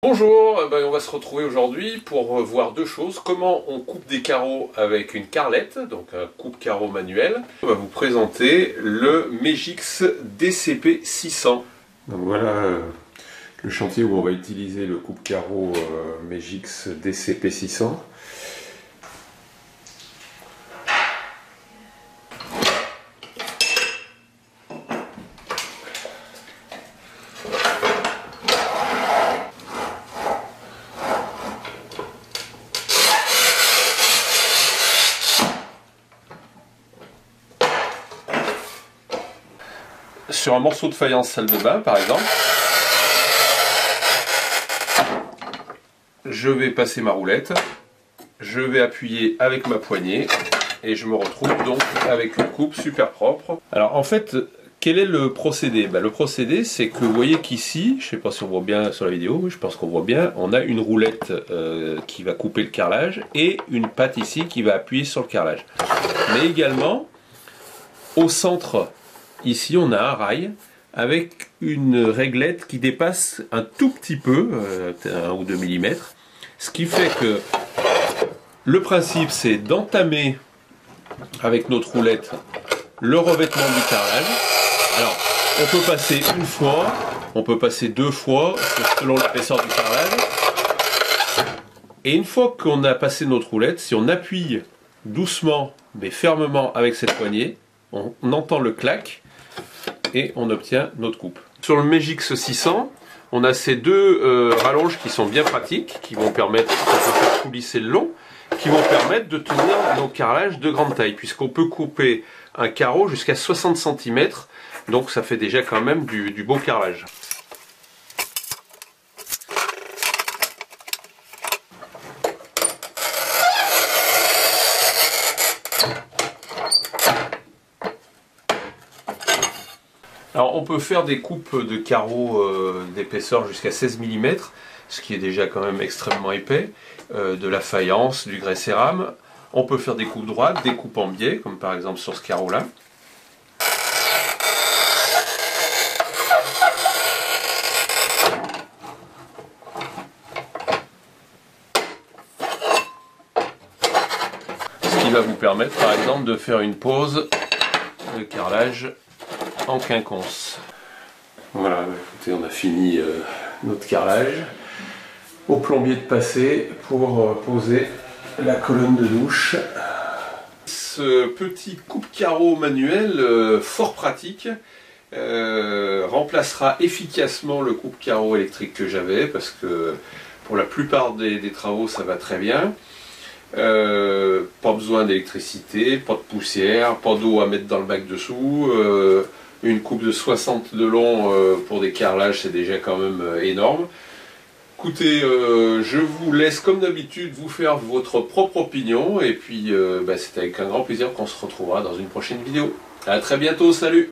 Bonjour, on va se retrouver aujourd'hui pour voir deux choses. Comment on coupe des carreaux avec une carrelette, donc un coupe-carreaux manuel. On va vous présenter le Megix DCP 600. Donc voilà le chantier où on va utiliser le coupe-carreaux Megix DCP 600. Sur un morceau de faïence salle de bain par exemple, je vais passer ma roulette, je vais appuyer avec ma poignée et je me retrouve donc avec une coupe super propre. Alors en fait, quel est le procédé? Le procédé, c'est que vous voyez qu'ici, je ne sais pas si on voit bien sur la vidéo, je pense qu'on voit bien, on a une roulette qui va couper le carrelage et une patte ici qui va appuyer sur le carrelage. Mais également, au centre, ici on a un rail avec une réglette qui dépasse un tout petit peu, 1 ou 2 mm. Ce qui fait que le principe c'est d'entamer avec notre roulette le revêtement du carrelage. Alors on peut passer une fois, on peut passer deux fois selon l'épaisseur du carrelage. Et une fois qu'on a passé notre roulette, si on appuie doucement mais fermement avec cette poignée, on entend le clac et on obtient notre coupe. Sur le Megix 600, on a ces deux rallonges qui sont bien pratiques, qui vont permettre de faire coulisser le long, qui vont permettre de tenir nos carrelages de grande taille, puisqu'on peut couper un carreau jusqu'à 60 cm, donc ça fait déjà quand même du beau carrelage. Alors on peut faire des coupes de carreaux d'épaisseur jusqu'à 16 mm, ce qui est déjà quand même extrêmement épais, de la faïence, du grès cérame. On peut faire des coupes droites, des coupes en biais, comme par exemple sur ce carreau-là. Ce qui va vous permettre par exemple de faire une pose de carrelage en quinconce. Voilà, écoutez, on a fini notre carrelage. Au plombier de passer pour poser la colonne de douche. Ce petit coupe-carreaux manuel fort pratique remplacera efficacement le coupe-carreaux électrique que j'avais, parce que pour la plupart des travaux ça va très bien. Pas besoin d'électricité, pas de poussière, pas d'eau à mettre dans le bac dessous. Une coupe de 60 de long pour des carrelages, c'est déjà quand même énorme. Écoutez, je vous laisse comme d'habitude vous faire votre propre opinion, et puis c'est avec un grand plaisir qu'on se retrouvera dans une prochaine vidéo. A très bientôt, salut!